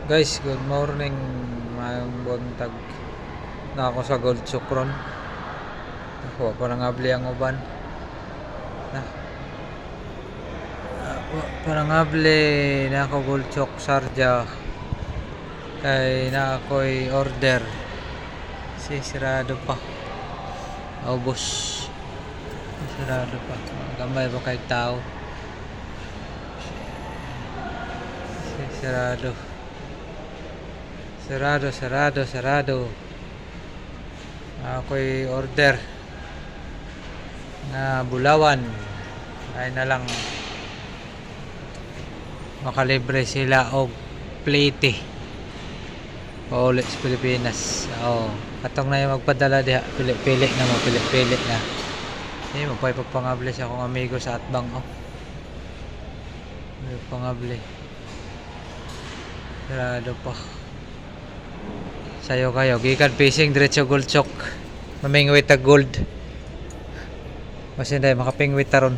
Guys, good morning. Mayong buntag na ako sa Gold Chukron. Ako pa nang abli ang uban. Na. Ako pa nang abli na ako Gold Chok Sarja. Kay na ako'y order. Sirado pa. Ubos. Sirado pa. Gamay pa kay tao. Sirado. Sarado. Ako'y order na bulawan. Ay na lang makalibre sila og plate paulit sa Pilipinas. Katong na yung magpadala diha, pili na mo, pili na. Hindi mo pa ipagpangabli sa akong amigo sa Atbang. Pangabli. Sarado pa. Sayo kayo, gikan fishing diretso Gold Chok. Mamingwit ta gold. Kasi dahil makapingwit ta ron.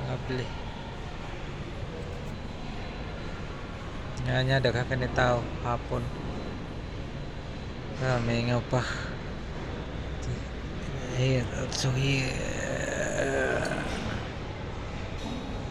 Abli. Nga daghan ka ni tao hapon. May nga pa. Here, also here.